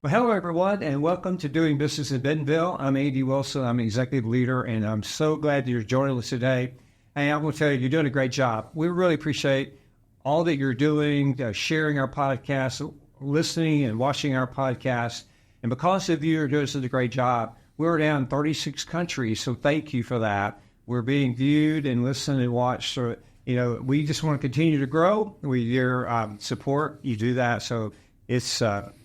Well, hello, everyone, and welcome to Doing Business in Bentonville. I'm Andy Wilson. I'm an executive leader, and I'm so glad that you're joining us today. And I'm going to tell you, you're doing a great job. We really appreciate all that you're doing, sharing our podcast, listening and watching our podcast. And because of you are doing such a great job, we're now in 36 countries, so thank you for that. We're being viewed and listened and watched. So, we just want to continue to grow. With your support, you do that. So it's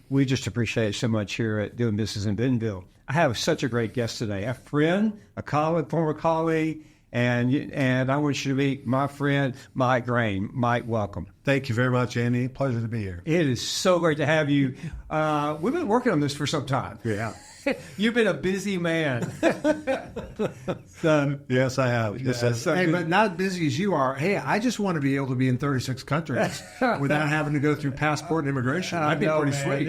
we just appreciate it so much here at Doing Business in Bentonville. I have such a great guest today, a friend, a colleague, former colleague, and I want you to meet my friend, Mike Graen. Mike, welcome. Thank you very much, Andy. Pleasure to be here. It is so great to have you. We've been working on this for some time. Yeah. You've been a busy man. Yes, I have. Yes, hey, but not as busy as you are. Hey, I just want to be able to be in 36 countries without having to go through passport and immigration. That'd be pretty sweet.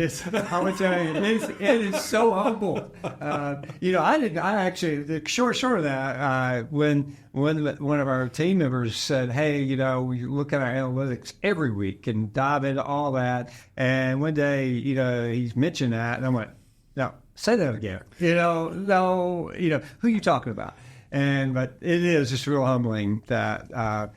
I would tell you, it is so humble. The short of that, when one of our team members said, hey, we look at our analytics every week and dive into all that. And one day, he's mentioned that, and I went, no. Say that again. Who are you talking about? But it is just real humbling that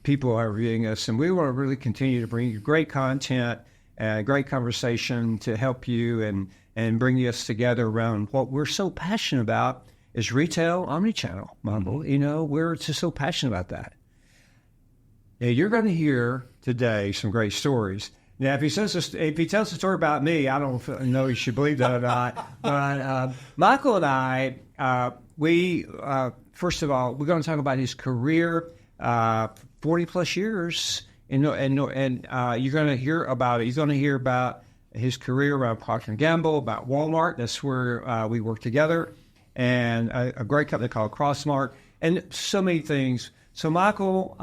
people are reviewing us, and we want to really continue to bring you great content and great conversation to help you and bring us together around what we're so passionate about is retail, omnichannel model. We're just so passionate about that. Now, you're going to hear today some great stories. Now, if he tells a story about me, I don't know if you should believe that or not. But Michael and I, first of all, we're going to talk about his career, 40 plus years, and you're going to hear about it. He's going to hear about his career around Procter Gamble, about Walmart. That's where we work together, and a great company called Crossmark, and so many things. So, Michael,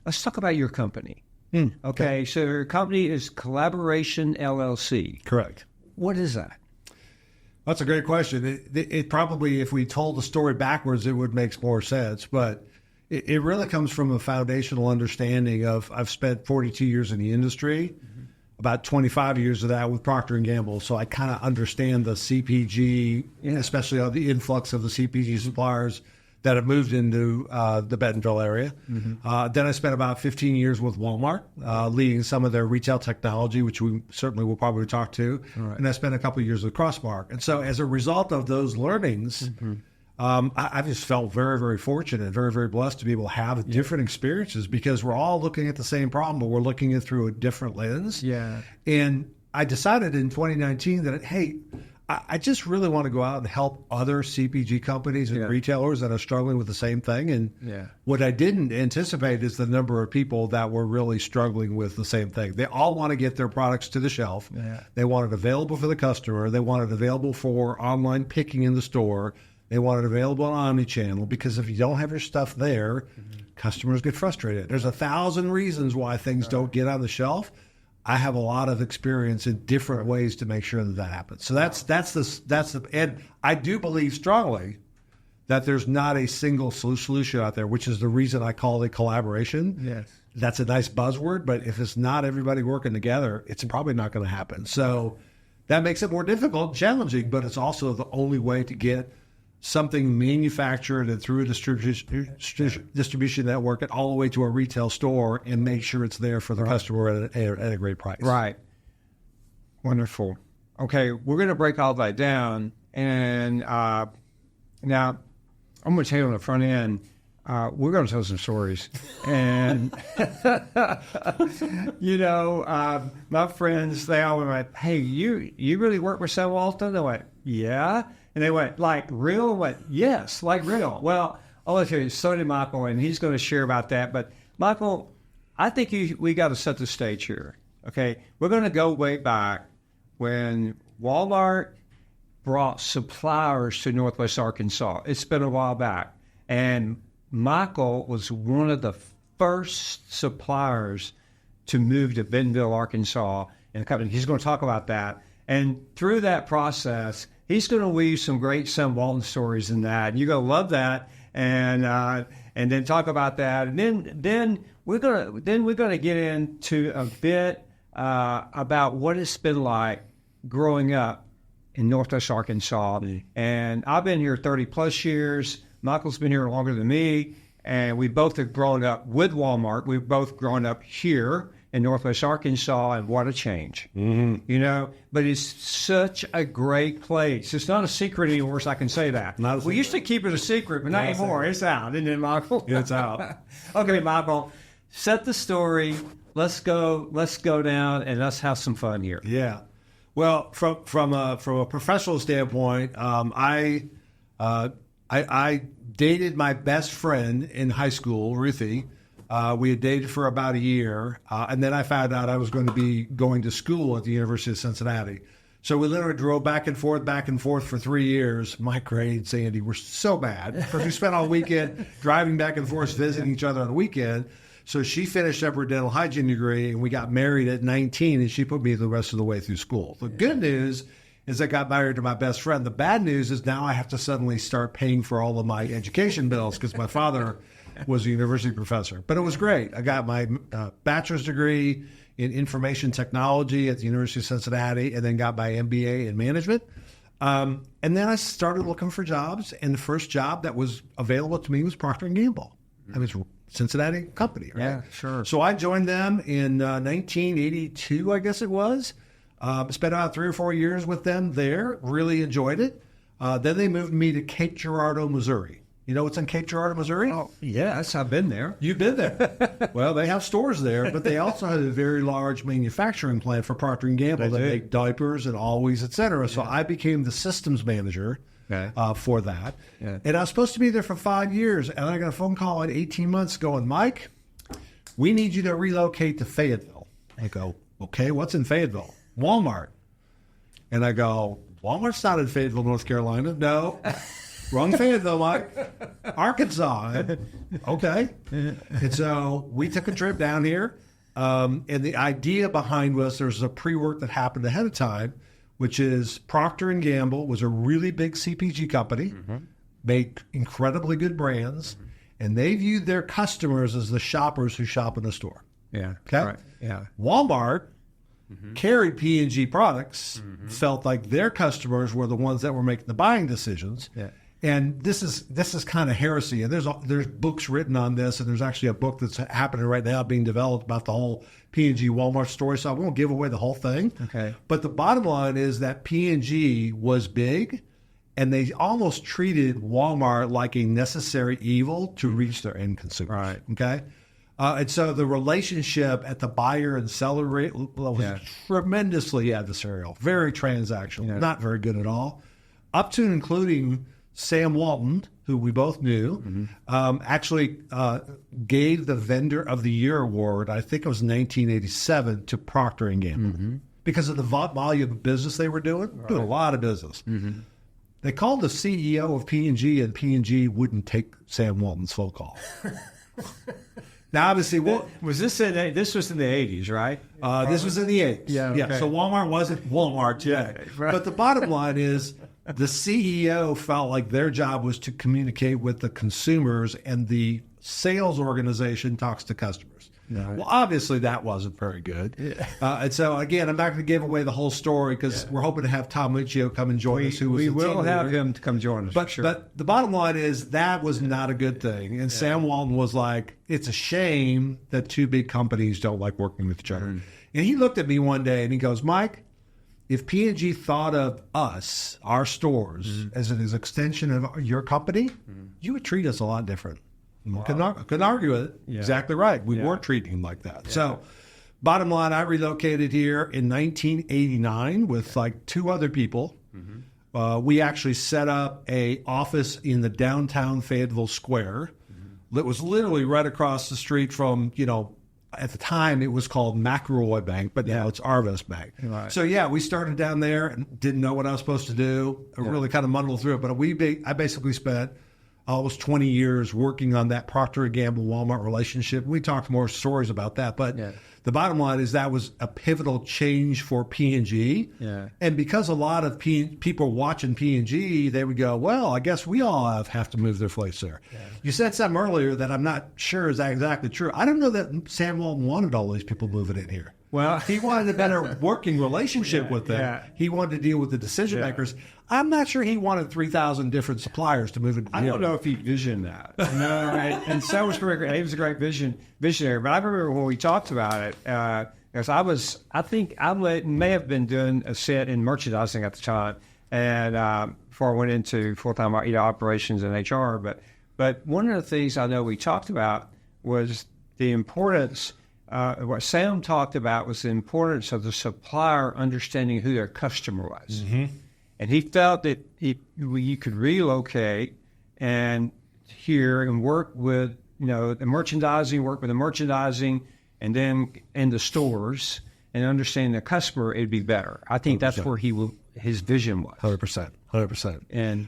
let's talk about your company. Okay, so your company is Collaboration LLC. Correct. What is that? That's a great question. It probably, if we told the story backwards, it would make more sense. But it really comes from a foundational understanding of I've spent 42 years in the industry, about 25 years of that with Procter Gamble. So I kind of understand the CPG, especially the influx of the CPG suppliers that have moved into the Bentonville area. Then I spent about 15 years with Walmart, leading some of their retail technology, which we certainly will probably talk to. Right. And I spent a couple of years with Crossmark. And so as a result of those learnings, I just felt very, very fortunate, very, very blessed to be able to have different experiences because we're all looking at the same problem, but we're looking at it through a different lens. Yeah. And I decided in 2019 that, hey, I just really want to go out and help other CPG companies and retailers that are struggling with the same thing. And what I didn't anticipate is the number of people that were really struggling with the same thing. They all want to get their products to the shelf. Yeah. They want it available for the customer. They want it available for online picking in the store. They want it available on Omnichannel because if you don't have your stuff there, customers get frustrated. There's 1,000 reasons why things don't get on the shelf. I have a lot of experience in different ways to make sure that happens. So and I do believe strongly that there's not a single solution out there, which is the reason I call it collaboration. Yes. That's a nice buzzword, but if it's not everybody working together, it's probably not going to happen. So that makes it more difficult and challenging, but it's also the only way to get something manufactured and through a distribution network and all the way to a retail store and make sure it's there for the customer at a great price. Right. Wonderful. Okay, we're going to break all that down. And now I'm going to tell you on the front end, we're going to tell some stories. And, my friends, they all went like, hey, you really work with Sam Walton? I went, yeah. And they went, like real? I went, yes, like real. Well, I'll let you, so did Michael, and he's going to share about that. But, Michael, I think we got to set the stage here, okay? We're going to go way back when Walmart brought suppliers to Northwest Arkansas. It's been a while back. And Michael was one of the first suppliers to move to Bentonville, Arkansas, in the company. He's going to talk about that. And through that process, he's going to weave some great Sam Walton stories in that. And you're going to love that, and then talk about that. And then we're going to get into a bit about what it's been like growing up in Northwest Arkansas. And I've been here 30 plus years. Michael's been here longer than me. And we both have grown up with Walmart. We've both grown up here in Northwest Arkansas, and what a change. You know, but it's such a great place. It's not a secret anymore, so I can say that. We used to keep it a secret, but not anymore. It's out, isn't it, Michael? It's out. Okay, Michael, set the story. Let's go down and let's have some fun here. Yeah. Well, from a professional standpoint, I dated my best friend in high school, Ruthie. We had dated for about a year, and then I found out I was going to be going to school at the University of Cincinnati. So we literally drove back and forth for 3 years. Mike Graen and Sandy were so bad because we spent all weekend driving back and forth, visiting each other on the weekend. So she finished up her dental hygiene degree, and we got married at 19, and she put me the rest of the way through school. The good news is I got married to my best friend. The bad news is now I have to suddenly start paying for all of my education bills because my father was a university professor. But it was great. I got my bachelor's degree in information technology at the University of Cincinnati, and then got my MBA in management. And then I started looking for jobs, and the first job that was available to me was Procter Gamble. I mean, it's a Cincinnati company, right? Yeah, sure. So I joined them in 1982, I guess it was. Spent about 3 or 4 years with them there. Really enjoyed it. Then they moved me to Cape Girardeau, Missouri. You know what's in Cape Girardeau, Missouri? Oh, yes, I've been there. You've been there. Well, they have stores there, but they also have a very large manufacturing plant for Procter Gamble that make diapers and Always, et cetera. So I became the systems manager for that. Yeah. And I was supposed to be there for 5 years, and I got a phone call in 18 months going, Mike, we need you to relocate to Fayetteville. I go, okay, what's in Fayetteville? Walmart. And I go, Walmart's not in Fayetteville, North Carolina. No. Wrong Fayetteville, Mike. Arkansas. Okay. And so we took a trip down here. And the idea behind was there's a pre-work that happened ahead of time, which is Procter & Gamble was a really big CPG company, made incredibly good brands, and they viewed their customers as the shoppers who shop in the store. Yeah. Okay? Right. Yeah. Walmart carried P&G products, felt like their customers were the ones that were making the buying decisions. Yeah. And this is kind of heresy. And there's books written on this, and there's actually a book that's happening right now being developed about the whole P&G Walmart story. So I won't give away the whole thing. Okay. But the bottom line is that P&G was big, and they almost treated Walmart like a necessary evil to reach their end consumers. Right. Okay. And so the relationship at the buyer and seller rate was tremendously adversarial, very transactional, not very good at all, up to and including Sam Walton, who we both knew, actually gave the Vendor of the Year award, I think it was 1987, to Procter & Gamble because of the volume of business they were doing. Doing a lot of business. They called the CEO of P&G, and P&G wouldn't take Sam Walton's phone call. Now, obviously, was this was in the 80s, right? This was in the 80s. Yeah. Okay. So Walmart wasn't Walmart yet. Right. But the bottom line is the CEO felt like their job was to communicate with the consumers, and the sales organization talks to customers. Right. Well, obviously, that wasn't very good. Yeah. And so, again, I'm not going to give away the whole story because we're hoping to have Tom Luccio come and join us. We will have him to come join us, but, for sure. But the bottom line is that was not a good thing. And Sam Walton was like, it's a shame that two big companies don't like working with each other. And he looked at me one day and he goes, Mike, if P&G thought of us, our stores, as an extension of your company, you would treat us a lot different. Wow. Couldn't argue with it. Yeah. Exactly right. We weren't treating him like that. Yeah. So, bottom line, I relocated here in 1989 with like 2 other people. We actually set up a office in the downtown Fayetteville Square that was literally right across the street from, at the time it was called McElroy Bank, but now it's Arvest Bank. Right. So we started down there and didn't know what I was supposed to do. I really kind of muddled through it, but I basically spent almost 20 years working on that Procter & Gamble Walmart relationship. We talked more stories about that, but the bottom line is that was a pivotal change for P&G. Yeah. And because a lot of people watching P&G, they would go, well, I guess we all have to move their place there. Yeah. You said something earlier that I'm not sure is exactly true. I don't know that Sam Walton wanted all these people moving in here. Well, he wanted a better working relationship with them. yeah. He wanted to deal with the decision makers. I'm not sure he wanted 3,000 different suppliers to move into the I don't know if he visioned that. No, and so was great. He was a great visionary. But I remember when we talked about it, because I think I may have been doing a set in merchandising at the time, and before I went into full-time operations and HR. But one of the things I know we talked about was the importance. What Sam talked about was the importance of the supplier understanding who their customer was. Mm-hmm. And he felt that you could relocate and here and work with, the merchandising, and then in the stores and understanding the customer, it'd be better. I think 100%. That's where his vision was. 100%. And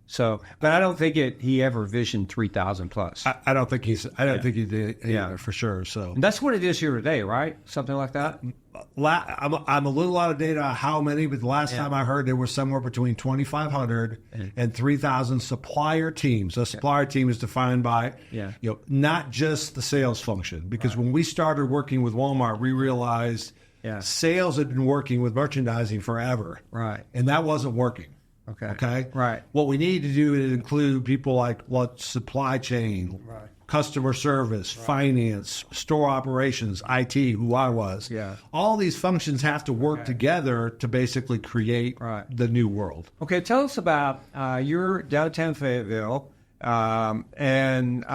so, but I don't think he ever visioned 3,000 plus. I don't think think he did either, for sure. So and that's what it is here today, right? Something like that. I'm a little out of date on how many, but the last time I heard there was somewhere between 2,500 and 3,000 supplier teams. A supplier team is defined by not just the sales function, because when we started working with Walmart, we realized sales had been working with merchandising forever, right, and that wasn't working. Okay. Right. What we need to do is include people like supply chain, customer service, finance, store operations, IT, who I was. Yeah. All these functions have to work together to basically create the new world. Okay. Tell us about you're downtown Fayetteville, and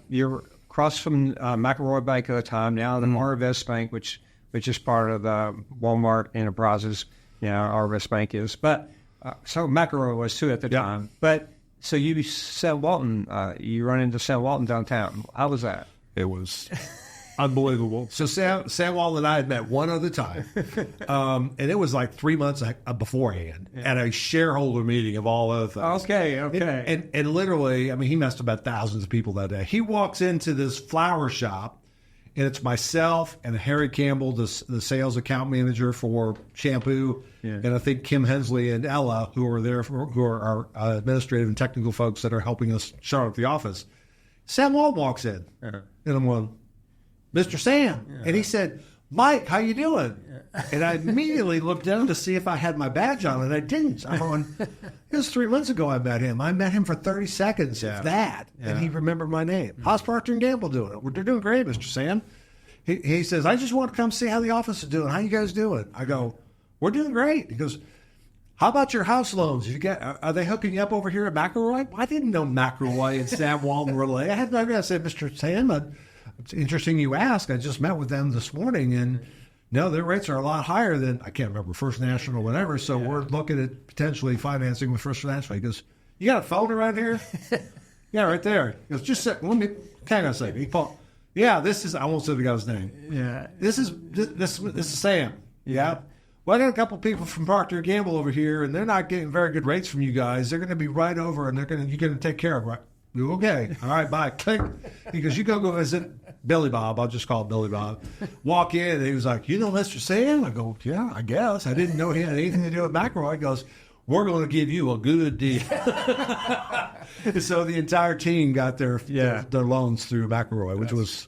you're across from McElroy Bank at the time, now the Marvest Bank, which is part of the Walmart Enterprises. Marvest Bank is, but. So McElroy was too at the time. But so you Sam Walton, you run into Sam Walton downtown. How was that? It was unbelievable. So Sam Walton and I had met one other time, and it was like 3 months beforehand at a shareholder meeting of all other things. Okay. And literally, I mean, he must have met thousands of people that day. He walks into this flower shop. And it's myself and Harry Campbell, the sales account manager for shampoo, and I think Kim Hensley and Ella, who are there, who are our administrative and technical folks that are helping us start up the office. Sam Walton walks in, and I'm going, Mr. Sam. And he said, Mike, how you doing? And I immediately looked down to see if I had my badge on, and I didn't. I'm going, it was 3 months ago I met him. I met him for 30 seconds, if that, and he remembered my name. How's Procter Gamble doing it? They're doing great, Mr. Sam. He says, I just want to come see how the office is doing. How you guys doing? I go, we're doing great. He goes, how about your house loans? Are they hooking you up over here at McElroy? I didn't know McElroy and Sam Walton were related. I had no idea. I said, Mr. Sam, it's interesting you ask. I just met with them this morning, and no, their rates are a lot higher than, I can't remember, First National or whatever, so we're looking at potentially financing with First National. He goes, you got a phone around here? Yeah, right there. He goes, just let me, hang on a second. He called, this is, I won't say the guy's name. Yeah. This is Sam. Yeah. Well, I got a couple people from Procter Gamble over here, and they're not getting very good rates from you guys. They're going to be right over, and you're going to take care of it, right? Okay. All right, bye. Click. He goes, you go visit Billy Bob. I'll just call him Billy Bob. Walk in, and he was like, you know Mr. Sam? I go, yeah, I guess. I didn't know he had anything to do with McElroy. He goes, we're going to give you a good deal. So the entire team got their loans through McElroy,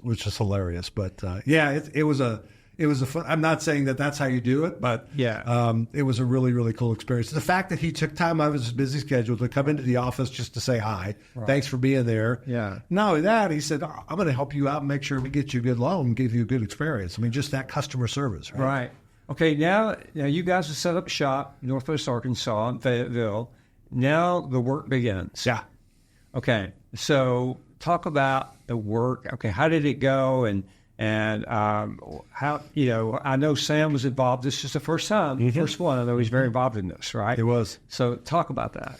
which was hilarious. But it was a fun. I'm not saying that that's how you do it, but it was a really, really cool experience. The fact that he took time out of his busy schedule to come into the office just to say hi, thanks for being there. Yeah. Not only that, he said, I'm going to help you out and make sure we get you a good loan and give you a good experience. I mean, just that customer service, right? Right. Okay, now you guys have set up shop, Northwest Arkansas, in Fayetteville. Now the work begins. Yeah. Okay, so talk about the work. Okay, how did it go, and how, I know Sam was involved. This is the first time, first one. I know he's very involved in this, right? It was. So talk about that.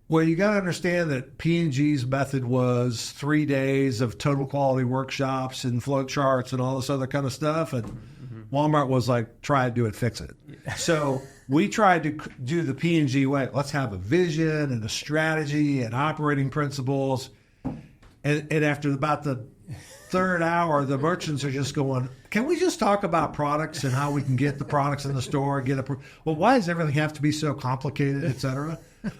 Well, you got to understand that P&G's method was 3 days of total quality workshops and flow charts and all this other kind of stuff, and Walmart was like, try to do it, fix it. So we tried to do the P&G way. Let's have a vision and a strategy and operating principles. And after about the third hour, the merchants are just going, can we just talk about products and how we can get the products in the store? Well, why does everything have to be so complicated, et cetera?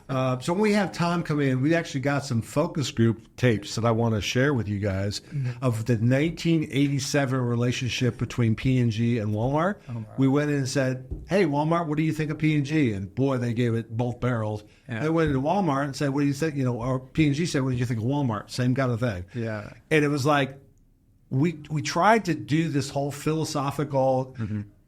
So when we have Tom come in, we actually got some focus group tapes that I want to share with you guys of the 1987 relationship between P&G and Walmart. Oh, wow. We went in and said, hey, Walmart, what do you think of P&G? And boy, they gave it both barrels. Yeah. They went into Walmart and said, what do you think? Or P&G said, what do you think of Walmart? Same kind of thing. Yeah. And it was like, we tried to do this whole philosophical,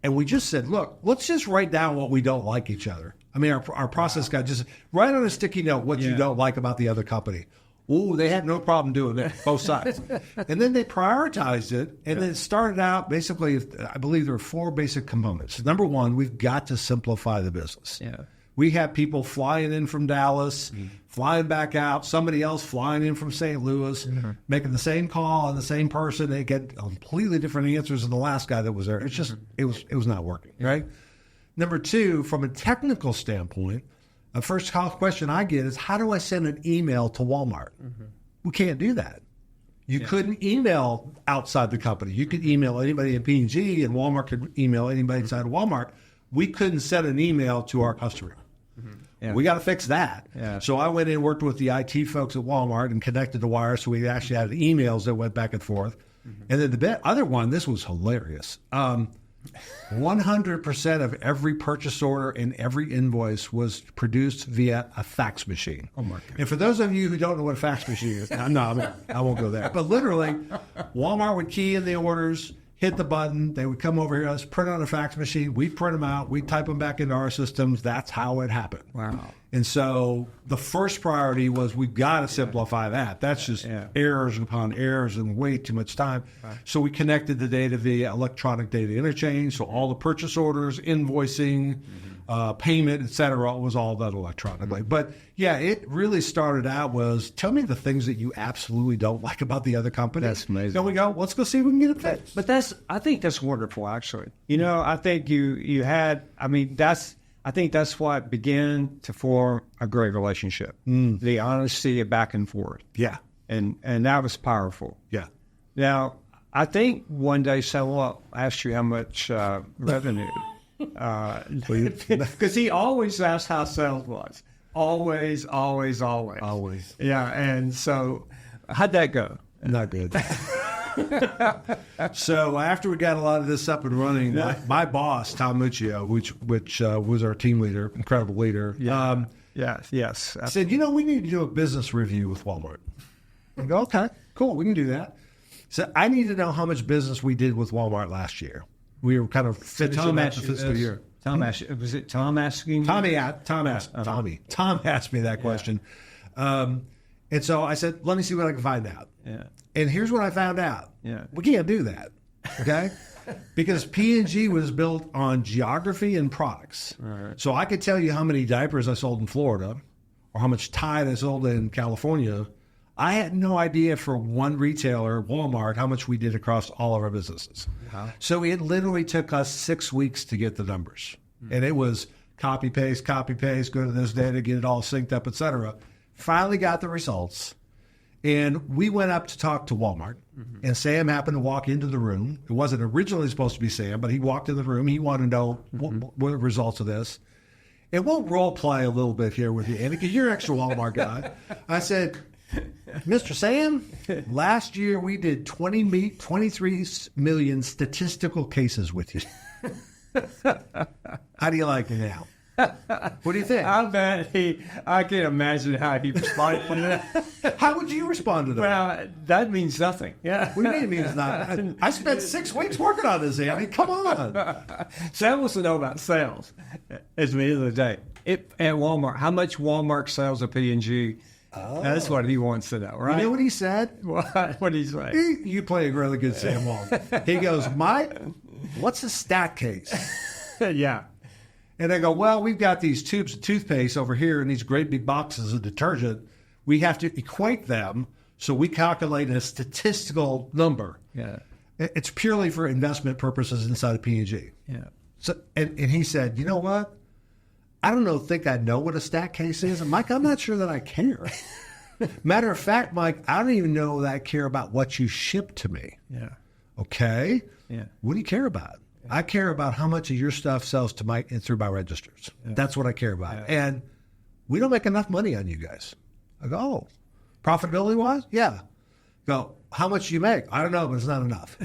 and we just said, look, let's just write down what we don't like each other. I mean, our process got just write on a sticky note what you don't like about the other company. Oh, they had no problem doing that, both sides. And then they prioritized it, and then it started out basically, I believe there were 4 basic components. Number one, we've got to simplify the business. Yeah. We have people flying in from Dallas, flying back out, somebody else flying in from St. Louis, making the same call on the same person. They get completely different answers than the last guy that was there. It's just, it was not working, right? Number 2, from a technical standpoint, the first question I get is, how do I send an email to Walmart? We can't do that. You couldn't email outside the company. You could email anybody in P&G, and Walmart could email anybody inside of Walmart. We couldn't send an email to our customer. Yeah. We got to fix that. Yeah. So I went in and worked with the IT folks at Walmart and connected the wires, so we actually had emails that went back and forth. And then the other one, this was hilarious. 100% of every purchase order and every invoice was produced via a fax machine. Oh my God. And for those of you who don't know what a fax machine is, I won't go there. But literally, Walmart would key in the orders, hit the button, they would come over here, let's print on a fax machine, we'd print them out, we'd type them back into our systems. That's how it happened. Wow. And so the first priority was we've got to simplify that. That's just errors upon errors and way too much time. Right. So we connected the data via electronic data interchange, so all the purchase orders, invoicing, payment, et cetera, was all done electronically. But yeah, it really started out was, tell me the things that you absolutely don't like about the other company. That's amazing. Then we go, let's go see if we can get it fixed. But I think that's wonderful, actually. I think you had, I think that's what began to form a great relationship. The honesty of back and forth. Yeah. And that was powerful. Yeah. Now, I think one day someone asked you how much revenue. Because he always asked how sales was. Always. Yeah, and so how'd that go? Not good. So after we got a lot of this up and running, my boss, Tom Muccio, which was our team leader, incredible leader, yes, said, we need to do a business review with Walmart. I go, okay, cool, we can do that. So I need to know how much business we did with Walmart last year. We were kind of finishing out the fiscal year. Was it Tom asking? Tom asked me that question. And so I said, let me see what I can find out. Yeah. And here's what I found out. Yeah. We can't do that, okay? Because P&G was built on geography and products. Right. So I could tell you how many diapers I sold in Florida or how much Tide I sold in California. I had no idea for one retailer, Walmart, how much we did across all of our businesses. Wow. So it literally took us 6 weeks to get the numbers. And it was copy, paste, go to this data, get it all synced up, et cetera. Finally got the results. And we went up to talk to Walmart. And Sam happened to walk into the room. It wasn't originally supposed to be Sam, but he walked in the room. He wanted to know what are the results of this. And we'll role play a little bit here with you, Andy, because you're an extra Walmart guy. I said, Mr. Sam, last year we did 23 million statistical cases with you. How do you like it now? What do you think? I can imagine how he responded to that. How would you respond to that? Well, that means nothing. Yeah. What do you mean it means nothing? I spent 6 weeks working on this, Andy. Come on. Sam wants to know about sales at the end of the day. At Walmart, how much Walmart sales of P&G? Oh. That's what he wants to know, right? You know what he said? What did he say? You play a really good Sam Walton. He goes, Mike, what's a stat case? Yeah. And I go, well, we've got these tubes of toothpaste over here and these great big boxes of detergent. We have to equate them, so we calculate a statistical number. Yeah. It's purely for investment purposes inside of P&G. Yeah. So, and he said, you know what? I think I know what a stat case is. And Mike, I'm not sure that I care. Matter of fact, Mike, I don't even know that I care about what you ship to me. Yeah. Okay. Yeah. What do you care about? I care about how much of your stuff sells to through my registers. Yeah. That's what I care about. Yeah. And we don't make enough money on you guys. I go, oh, profitability-wise? Yeah. Go, how much do you make? I don't know, but it's not enough.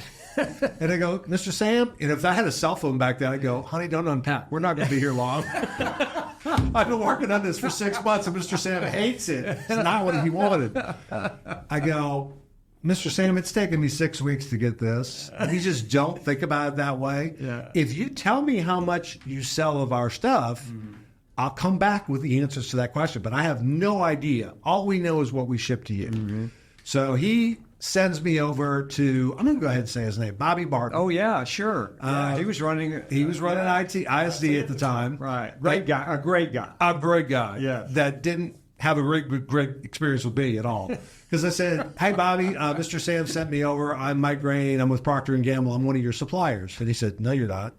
And I go, Mr. Sam, and if I had a cell phone back then, I'd go, honey, don't unpack. We're not going to be here long. I've been working on this for 6 months, and Mr. Sam hates it. It's not what he wanted. I go, Mr. Sam, it's taken me 6 weeks to get this. We just don't think about it that way. Yeah. If you tell me how much you sell of our stuff, I'll come back with the answers to that question. But I have no idea. All we know is what we ship to you. Mm-hmm. So he sends me over to, I'm going to go ahead and say his name, Bobby Barton. Oh, yeah, sure. He was running IT, ISD at the time. Right. Great guy. A great guy. A great guy. Yeah. That didn't have a great experience with me at all. Because I said, hey, Bobby, Mr. Sam sent me over. I'm Mike Graen. I'm with Procter Gamble. I'm one of your suppliers. And he said, no, you're not.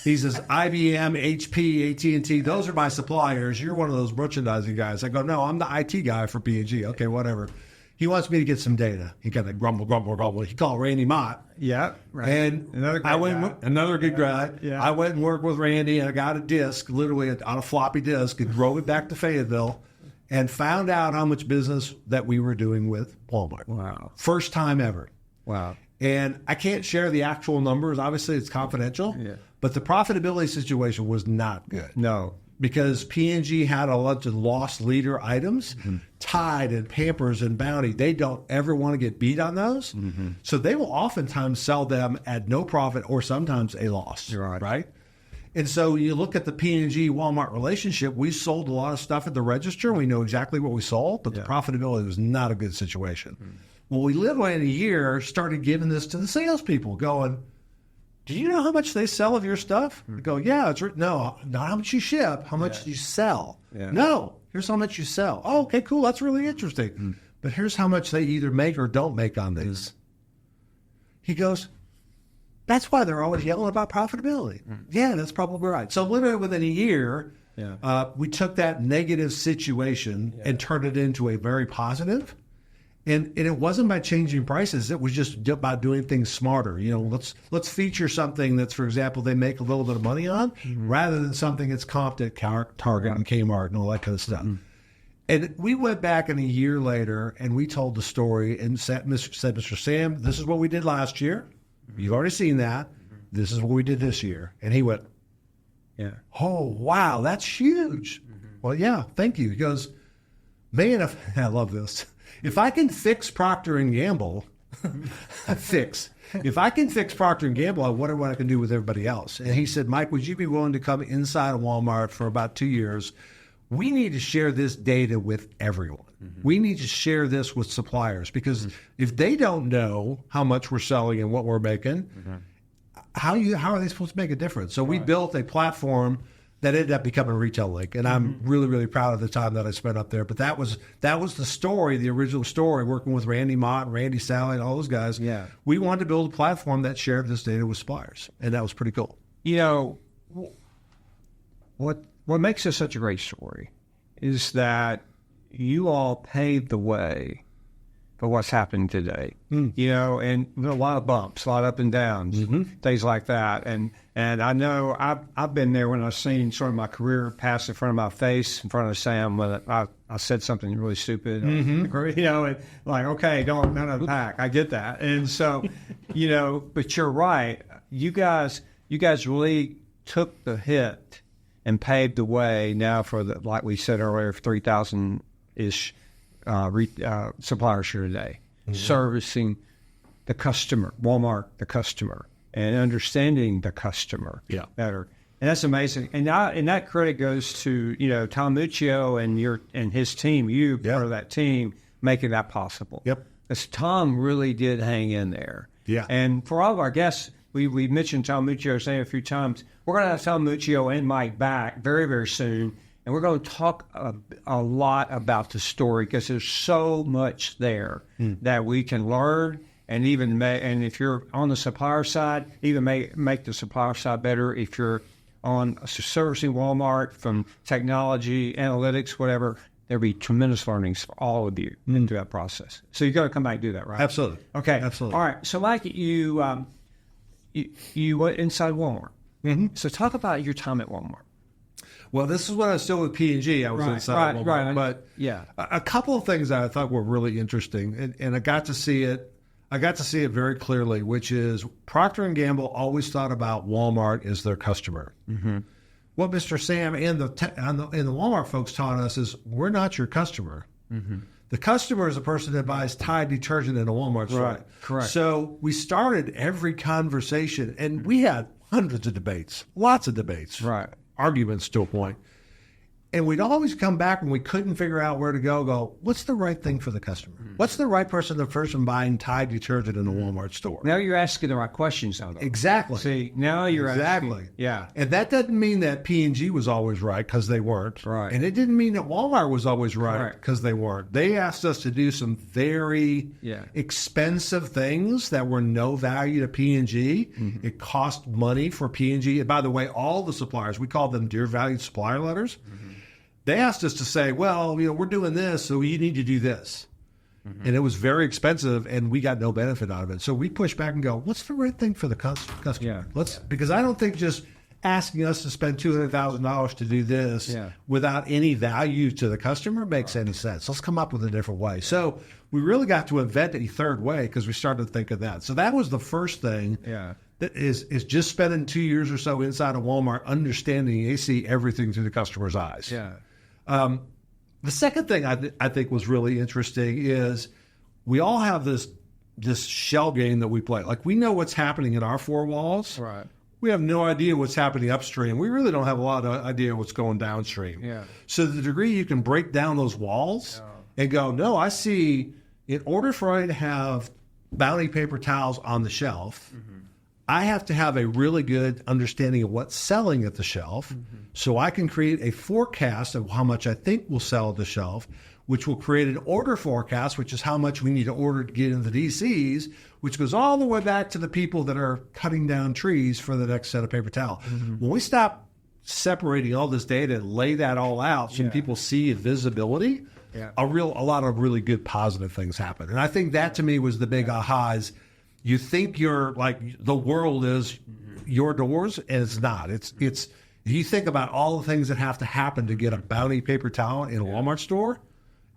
He says, IBM, HP, AT&T, those are my suppliers. You're one of those merchandising guys. I go, no, I'm the IT guy for P&G. Okay, whatever. He wants me to get some data. He kind of grumble. He called Randy Mott. Yeah, right. And another good guy. Yeah. I went and worked with Randy, and I got a disc, literally on a floppy disk, and drove it back to Fayetteville and found out how much business that we were doing with Walmart. Wow. First time ever. Wow. And I can't share the actual numbers. Obviously, it's confidential. Yeah. But the profitability situation was not good. No. Because P&G had a bunch of lost leader items, Tide and Pampers and Bounty. They don't ever want to get beat on those. Mm-hmm. So they will oftentimes sell them at no profit or sometimes a loss. Right? And so you look at the P&G Walmart relationship, we sold a lot of stuff at the register. We know exactly what we sold, but the profitability was not a good situation. Mm-hmm. Well, we literally in a year started giving this to the salespeople going, do you know how much they sell of your stuff? I go, yeah, it's no, not how much you ship, how much you sell. Yeah. No, here's how much you sell. Oh, okay, cool, that's really interesting. But here's how much they either make or don't make on these. He goes, that's why they're always yelling about profitability. Yeah, that's probably right. So literally within a year, we took that negative situation and turned it into a very positive. And it wasn't by changing prices. It was just about doing things smarter. You know, let's feature something that's, for example, they make a little bit of money on, rather than something that's comped at Target and Kmart and all that kind of stuff. And we went back in a year later and we told the story and said, Mr. Sam, this is what we did last year. You've already seen that. This is what we did this year. And he went, oh, wow, that's huge. Well, yeah, thank you. He goes, man, I love this. If I can fix Procter & Gamble, if I can fix Procter & Gamble, I wonder what I can do with everybody else. And he said, Mike, would you be willing to come inside of Walmart for about 2 years? We need to share this data with everyone. We need to share this with suppliers because if they don't know how much we're selling and what we're making, how are they supposed to make a difference? So we built a platform that ended up becoming Retail Link, and I'm really, really proud of the time that I spent up there. But that was the story, the original story, working with Randy Mott, Randy Sally, and all those guys. Yeah, we wanted to build a platform that shared this data with suppliers, and that was pretty cool. You know, what makes this such a great story is that you all paved the way for what's happening today. You know, and a lot of bumps, a lot of up and downs, things like that. And I know I've been there when I've seen sort of my career pass in front of my face, in front of Sam, when I said something really stupid. You know, and like, okay, don't unpack. I get that. And so, you know, but you're right. You guys really took the hit and paved the way now for the, like we said earlier, 3,000-ish suppliers here today, servicing the customer, Walmart, the customer, and understanding the customer better. And that's amazing. And that credit goes to, you know, Tom Muccio and his team, part of that team, making that possible. Because Tom really did hang in there. And for all of our guests, we mentioned Tom Muccio saying a few times, we're going to have Tom Muccio and Mike back very, very soon. And we're going to talk a lot about the story because there's so much there that we can learn and even and if you're on the supplier side, even make the supplier side better. If you're on servicing Walmart from technology, analytics, whatever, there'll be tremendous learnings for all of you into that process. So you got to come back and do that, right? Absolutely. Okay. Absolutely. All right. So, Mike, you went inside Walmart. So talk about your time at Walmart. Well, this is when I was still with P&G. I was inside Walmart. Right. But Yeah. a couple of things that I thought were really interesting, and I got to see it. I got to see it very clearly, which is Procter & Gamble always thought about Walmart as their customer. Mm-hmm. What Mr. Sam and the Walmart folks taught us is we're not your customer. Mm-hmm. The customer is the person that buys Tide detergent in a Walmart store. Right, correct. So we started every conversation, and we had hundreds of debates, lots of debates, Right. arguments to a point. And we'd always come back when we couldn't figure out where to go, what's the right thing for the customer? What's the right person, the person buying Tide detergent in a Walmart store? Now you're asking the right questions, though. Exactly. See, now you're Exactly. asking. Yeah. And that doesn't mean that P&G was always right, because they weren't. Right. And it didn't mean that Walmart was always right, Correct. because they weren't. They asked us to do some very expensive things that were no value to P&G. Mm-hmm. It cost money for P&G. And by the way, all the suppliers, we called them Dear Valued Supplier Letters. Mm-hmm. They asked us to say, well, we're doing this, so you need to do this. Mm-hmm. And it was very expensive, and we got no benefit out of it. So we push back and go, what's the right thing for the customer? Yeah. Because I don't think just asking us to spend $200,000 to do this without any value to the customer makes any sense. Let's come up with a different way. So we really got to invent a third way, because we started to think of that. So that was the first thing. Yeah. That is just spending 2 years or so inside of Walmart, understanding they see everything through the customer's eyes. Yeah. The second thing I think was really interesting is we all have this shell game that we play. Like, we know what's happening in our four walls. Right. We have no idea what's happening upstream. We really don't have a lot of idea what's going downstream. Yeah. So the degree you can break down those walls and go, no, I see, in order for I to have Bounty paper towels on the shelf, I have to have a really good understanding of what's selling at the shelf, so I can create a forecast of how much I think will sell at the shelf, which will create an order forecast, which is how much we need to order to get into the DCs, which goes all the way back to the people that are cutting down trees for the next set of paper towel. When we stop separating all this data and lay that all out so people see visibility, a lot of really good positive things happen. And I think that, to me, was the big aha is, you think you're like the world is your doors, and it's not. It's you think about all the things that have to happen to get a Bounty paper towel in a Walmart store.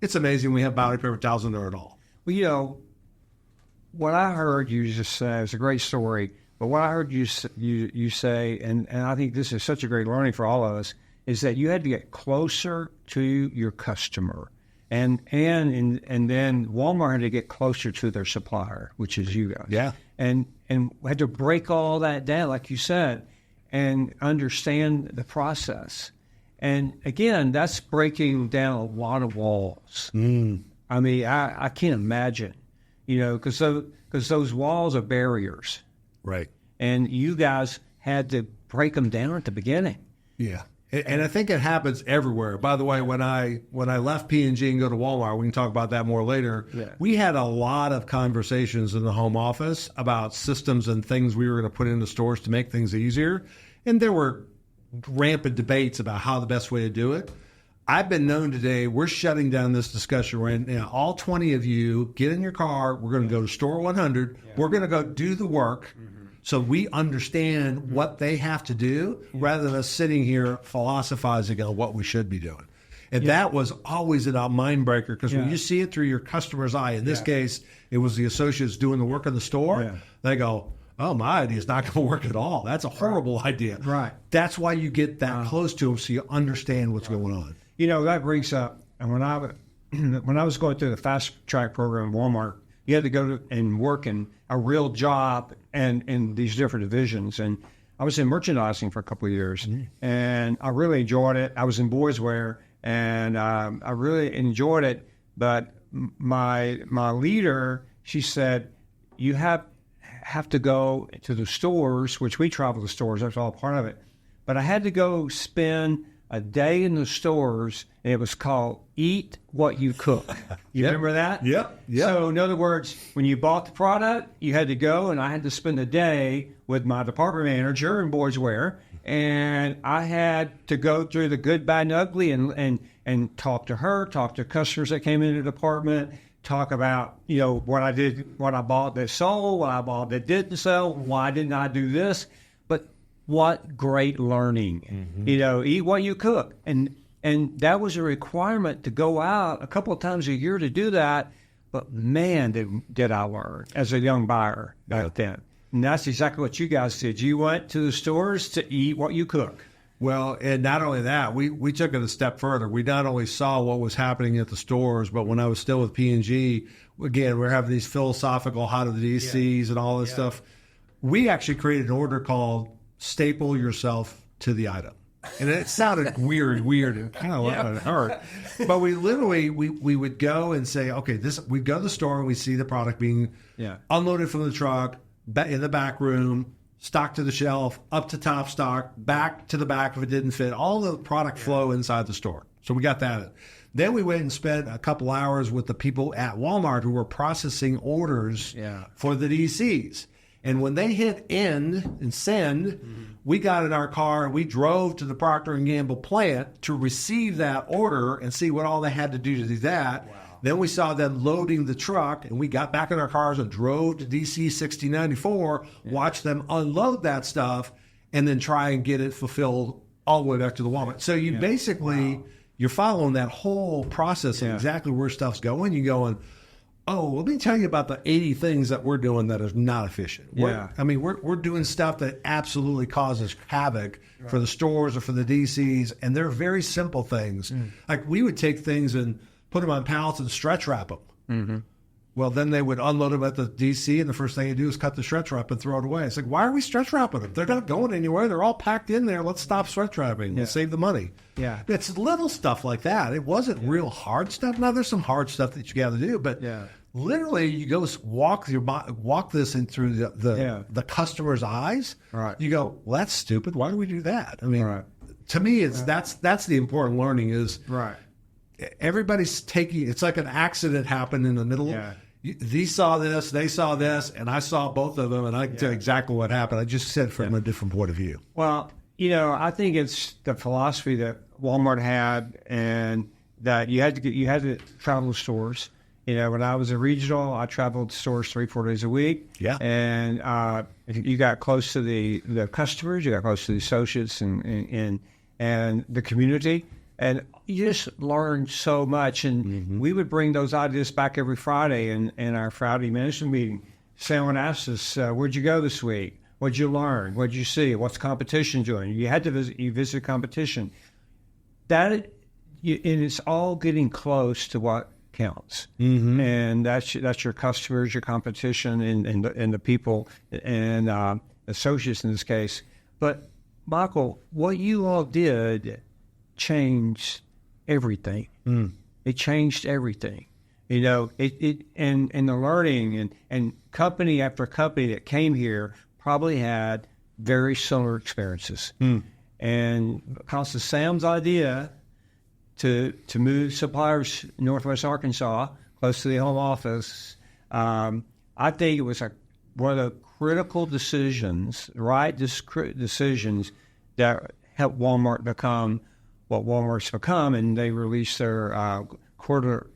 It's amazing we have Bounty paper towels in there at all. Well, what I heard you just say, it's a great story, but what I heard you say, and I think this is such a great learning for all of us, is that you had to get closer to your customer. And then Walmart had to get closer to their supplier, which is you guys. Yeah. And had to break all that down, like you said, and understand the process. And again, that's breaking down a lot of walls. I mean, I can't imagine, because those walls are barriers. Right. And you guys had to break them down at the beginning. Yeah. And I think it happens everywhere. By the way, when I left P&G and go to Walmart, we can talk about that more later. Yeah. We had a lot of conversations in the home office about systems and things we were going to put into stores to make things easier. And there were rampant debates about how the best way to do it. I've been known today, we're shutting down this discussion right now. All 20 of you, get in your car. We're going to go to store 100. Yeah. We're going to go do the work. So we understand what they have to do rather than us sitting here philosophizing on what we should be doing. And that was always a mind breaker, because when you see it through your customer's eye, in this case, it was the associates doing the work in the store, they go, oh, my idea is not going to work at all. That's a horrible idea. Right. That's why you get that close to them, so you understand what's going on. That brings up, and when I was going through the fast track program at Walmart, you had to go and work in a real job and in these different divisions. And I was in merchandising for a couple of years, and I really enjoyed it. I was in boys wear, and I really enjoyed it. But my leader, she said, you have to go to the stores, which we travel to stores. That's all part of it. But I had to go spend a day in the stores, and it was called Eat What You Cook. You remember that? Yep. So in other words, when you bought the product, you had to go, and I had to spend a day with my department manager in boys wear, and I had to go through the good, bad, and ugly and talk to her, talk to customers that came into the department, talk about, what I did, what I bought that sold, what I bought that didn't sell, why didn't I do this. But what great learning. You know, eat what you cook. And that was a requirement to go out a couple of times a year to do that. But man, did I learn as a young buyer back then. And that's exactly what you guys did. You went to the stores to eat what you cook. Well, and not only that, we took it a step further. We not only saw what was happening at the stores, but when I was still with P&G, again, we're having these philosophical how to the DCs and all this stuff. We actually created an order called staple yourself to the item. And it sounded weird, and kind of hurt. But we literally, we would go and say, okay, we'd go to the store and we see the product being unloaded from the truck, in the back room, stock to the shelf, up to top stock, back to the back if it didn't fit, all the product flow inside the store. So we got that. Then we went and spent a couple hours with the people at Walmart who were processing orders for the DCs. And when they hit end and send, we got in our car and we drove to the Procter Gamble plant to receive that order and see what all they had to do to do that. Wow. Then we saw them loading the truck, and we got back in our cars and drove to DC 1694, watched them unload that stuff, and then try and get it fulfilled all the way back to the Walmart. So you basically, you're following that whole process of exactly where stuff's going. You're going, oh, let me tell you about the 80 things that we're doing that is not efficient. We're doing stuff that absolutely causes havoc for the stores or for the DCs, and they're very simple things. Like we would take things and put them on pallets and stretch wrap them. Well, then they would unload them at the DC, and the first thing you do is cut the stretch wrap and throw it away. It's like, why are we stretch wrapping them? They're not going anywhere. They're all packed in there. Let's stop stretch wrapping. Let's save the money. It's little stuff like that. It wasn't real hard stuff. Now, there's some hard stuff that you got to do, but literally, you go walk this in through the customer's eyes. Right. You go, well, that's stupid. Why do we do that? I mean, to me, it's that's the important learning is everybody's taking. It's like an accident happened in the middle. They saw this, they saw this, and I saw both of them, and I can tell exactly what happened. I just said from a different point of view. Well, you know, I think it's the philosophy that Walmart had, and that you had to travel to stores. You know, when I was a regional, I traveled to stores 3-4 days a week. And you got close to the customers, you got close to the associates and the community, and you just learned so much. And we would bring those ideas back every Friday in our Friday management meeting. Someone asked us, "Where'd you go this week? What'd you learn? What'd you see? What's competition doing?" You had to visit competition. And it's all getting close to what counts, and that's your customers, your competition, and the people and associates in this case. But Michael, what you all did changed everything. It changed everything. You know, and the learning and company after company that came here probably had very similar experiences. And because of Sam's idea to move suppliers Northwest Arkansas, close to the home office, I think it was one of the critical decisions, decisions that helped Walmart become what Walmart's become, and they released their quarter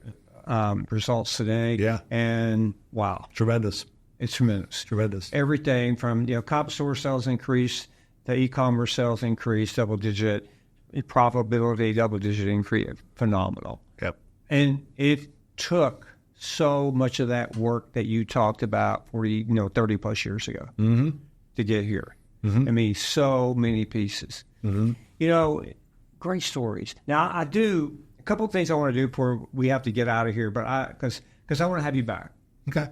results today. And wow. Tremendous. It's tremendous. Tremendous. Everything from, comp store sales increased, the e-commerce sales increased, double-digit, profitability, double-digit increase, phenomenal. And it took so much of that work that you talked about 30 plus years ago to get here. I mean, so many pieces. Great stories. Now, I do a couple of things I want to do before we have to get out of here, but because I want to have you back.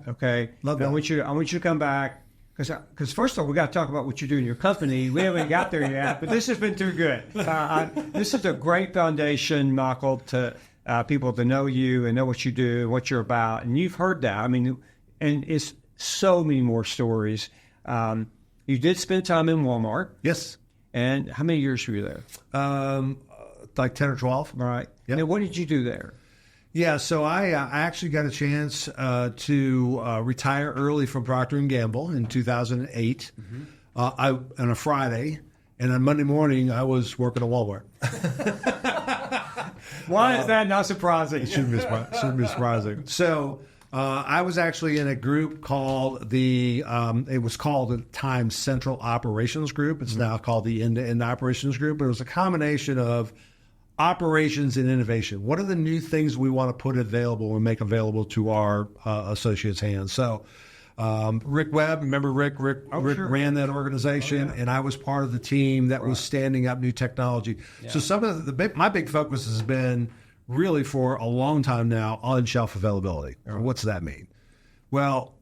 Okay. Love that. I want you to come back. Because first of all, we got to talk about what you do in your company. We haven't got there yet, but this has been too good. This is a great foundation, Michael, to people to know you and know what you do and what you're about. And you've heard that. I mean, and it's so many more stories. You did spend time in Walmart. Yes. And how many years were you there? Like 10 or 12. Right. Yep. And what did you do there? Yeah, so I actually got a chance to retire early from Procter Gamble in 2008 on a Friday, and on Monday morning I was working at Walmart. Why is that not surprising? It shouldn't be surprising. So I was actually in a group called it was called at the time Central Operations Group. It's now called the End-to-End Operations Group. It was a combination of operations and innovation. What are the new things we want to put available and make available to our associates' hands? So Rick Webb, remember Rick? Rick Sure. ran that organization, and I was part of the team that was standing up new technology. Yeah. So some of my big focus has been really for a long time now on-shelf availability. What's that mean? Well,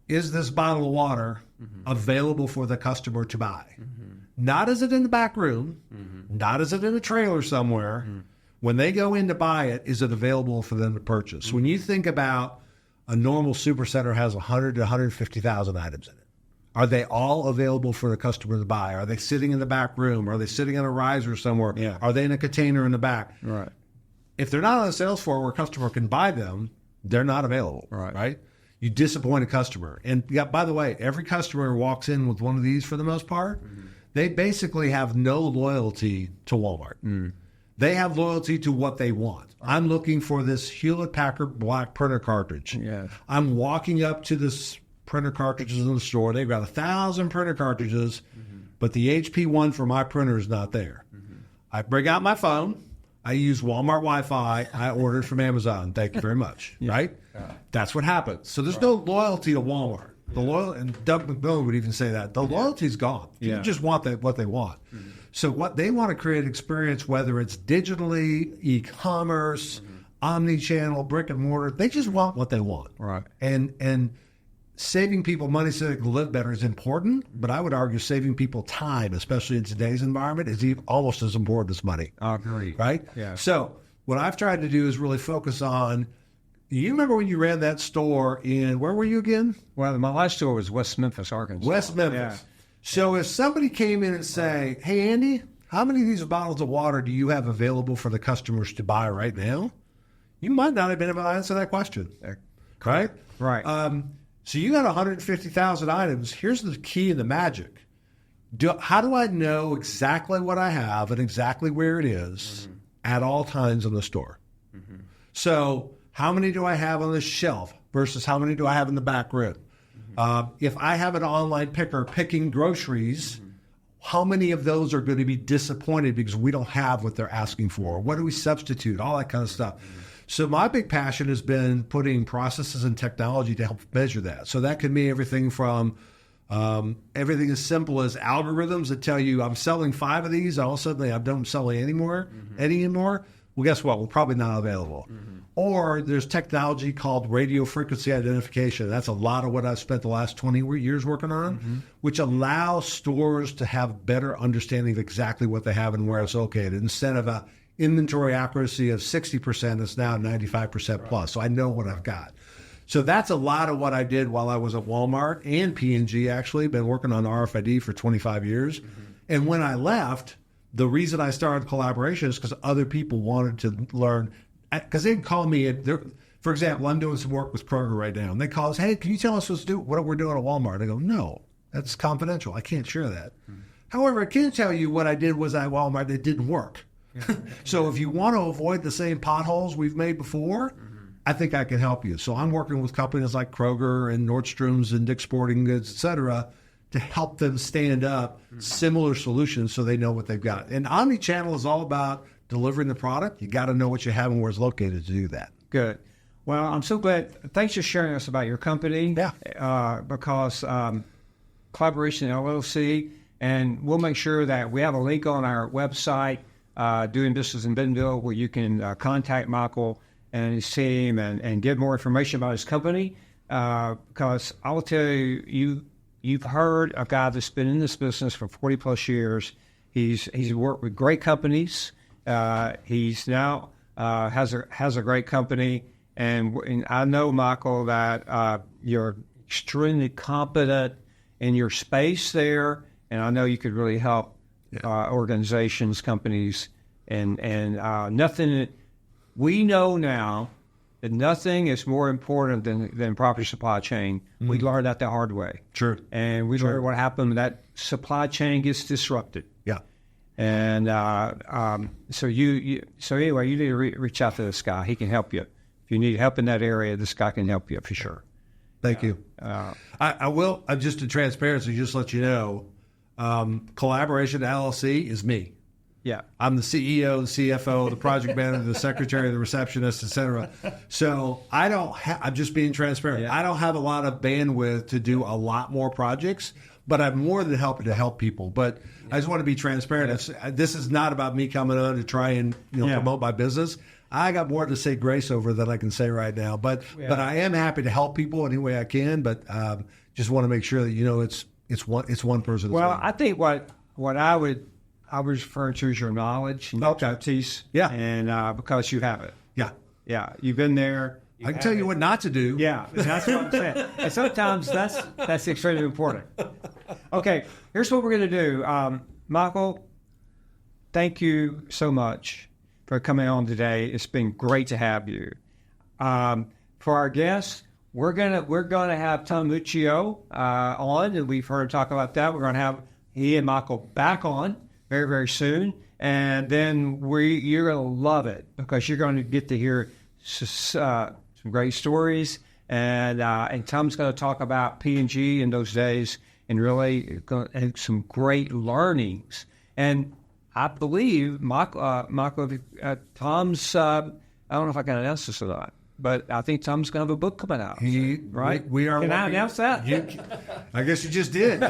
is this bottle of water available for the customer to buy? Not is it in the back room, not is it in a trailer somewhere. When they go in to buy it, is it available for them to purchase? When you think about a normal supercenter has 100 to 150,000 items in it. Are they all available for the customer to buy? Are they sitting in the back room? Are they sitting in a riser somewhere? Yeah. Are they in a container in the back? Right. If they're not on the sales floor where a customer can buy them, they're not available, right? You disappoint a customer. And by the way, every customer walks in with one of these for the most part. They basically have no loyalty to Walmart. They have loyalty to what they want. I'm looking for this Hewlett-Packard black printer cartridge. Yeah. I'm walking up to this printer cartridges in the store. They've got 1,000 printer cartridges, but the HP one for my printer is not there. I bring out my phone. I use Walmart Wi-Fi. I ordered from Amazon. Thank you very much. Right? That's what happens. So there's no loyalty to Walmart. And Doug McMillan would even say that. The loyalty's gone. You just want what they want. So what they want to create an experience, whether it's digitally, e-commerce, omnichannel, brick and mortar, they just want what they want. Right. And saving people money so they can live better is important, but I would argue saving people time, especially in today's environment, is almost as important as money. I agree. Right? Yeah. So what I've tried to do is really focus on, you remember when you ran that store in, where were you again? Well, my last store was West Memphis, Arkansas. West Memphis. Yeah. So if somebody came in and say, hey, Andy, how many of these bottles of water do you have available for the customers to buy right now? You might not have been able to answer that question. Right? Right. So you got 150,000 items. Here's the key and the magic. How do I know exactly what I have and exactly where it is at all times in the store? So how many do I have on the shelf versus how many do I have in the back room? If I have an online picker picking groceries, how many of those are going to be disappointed because we don't have what they're asking for? What do we substitute? All that kind of stuff. So my big passion has been putting processes and technology to help measure that. So that could mean everything from everything as simple as algorithms that tell you I'm selling 5 of these, all of a sudden I don't sell any anymore. Well, guess what? We're probably not available. Or there's technology called radio frequency identification. That's a lot of what I've spent the last 20 years working on, which allows stores to have better understanding of exactly what they have and where it's located. Instead of a inventory accuracy of 60%, it's now 95% plus. So I know what I've got. So that's a lot of what I did while I was at Walmart and P&G, actually. Been working on RFID for 25 years. And when I left, the reason I started Collaboration is because other people wanted to learn. Because they'd call me, for example, I'm doing some work with Kroger right now. And they call us, hey, can you tell us what we're doing at Walmart? I go, no, that's confidential. I can't share that. However, I can tell you what I did was at Walmart that didn't work. So if you want to avoid the same potholes we've made before, I think I can help you. So I'm working with companies like Kroger and Nordstrom's and Dick's Sporting Goods, et cetera, to help them stand up similar solutions so they know what they've got. And Omnichannel is all about delivering the product. You got to know what you have and where it's located to do that. Good. Well, I'm so glad. Thanks for sharing us about your company. Yeah. Because Collaboration LLC, and we'll make sure that we have a link on our website, Doing Business in Bentonville, where you can contact Michael and his team and get more information about his company. Because I will tell you, you've heard a guy that's been in this business for 40 plus years. He's worked with great companies. He's now has a great company, and I know, Michael, that you're extremely competent in your space there, and I know you could really help organizations, companies, and nothing. We know now that nothing is more important than proper supply chain. We learned that the hard way. True. And we learned what happened when that supply chain gets disrupted. Yeah. And so anyway, you need to reach out to this guy. He can help you if you need help in that area, this guy can help you for sure. Thank you. I will, just in transparency, just let you know, Collaboration LLC is me. Yeah. I'm the CEO, the CFO, the project manager, the secretary, the receptionist, etc. So I'm just being transparent. Yeah. I don't have a lot of bandwidth to do a lot more projects, but I'm more than happy to help people. But I just want to be transparent. This is not about me coming on to try and promote my business. I got more to say grace over than I can say right now. But I am happy to help people any way I can. But just want to make sure that it's one person. Well, I think what I was referring to is your knowledge and expertise. Yeah. And because you have it. Yeah. Yeah. You've been there. I can tell you what not to do. Yeah. That's what I'm saying. And sometimes that's extremely important. Okay. Here's what we're going to do. Michael, thank you so much for coming on today. It's been great to have you. For our guests, we're gonna have Tom Luccio on, and we've heard him talk about that. We're gonna have he and Michael back on very, very soon, and then you're gonna love it because you're going to get to hear some great stories, and Tom's going to talk about P&G in those days and really some great learnings. And I believe Michael, Tom's. I don't know if I can announce this or not, but I think Tom's going to have a book coming out. Right? We are. Can I announce that? I guess you just did.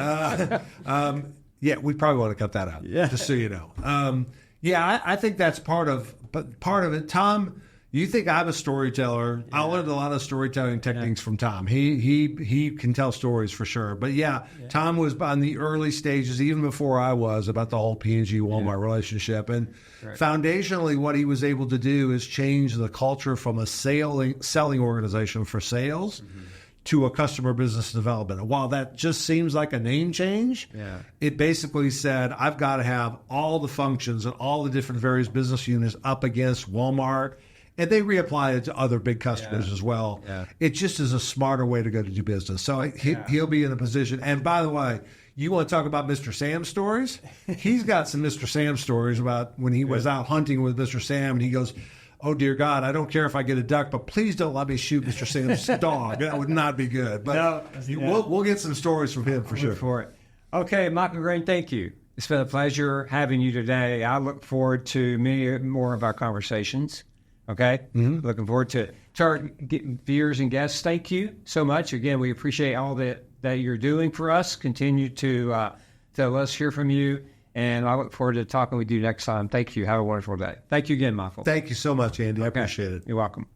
Yeah, we probably want to cut that out. Yeah. Just so you know. I think that's part of it. Tom, you think I'm a storyteller? Yeah. I learned a lot of storytelling techniques from Tom. He can tell stories for sure. But Tom was on the early stages, even before I was, about the whole P&G Walmart relationship. And foundationally, what he was able to do is change the culture from a selling organization for sales to a customer business development. And while that just seems like a name change, it basically said, I've got to have all the functions and all the different various business units up against Walmart. And they reapply it to other big customers as well. Yeah. It just is a smarter way to go to do business. So he'll be in a position. And by the way, you want to talk about Mr. Sam stories? He's got some Mr. Sam stories about when he was out hunting with Mr. Sam, and he goes, oh, dear God, I don't care if I get a duck, but please don't let me shoot Mr. Sam's dog. That would not be good. But we'll get some stories from him for sure. For it. Okay, Michael Graen, thank you. It's been a pleasure having you today. I look forward to many more of our conversations. Okay? Looking forward to it. To our viewers and guests, thank you so much. Again, we appreciate all that you're doing for us. Continue to let us hear from you. And I look forward to talking with you next time. Thank you. Have a wonderful day. Thank you again, Michael. Thank you so much, Andy. I appreciate it. You're welcome.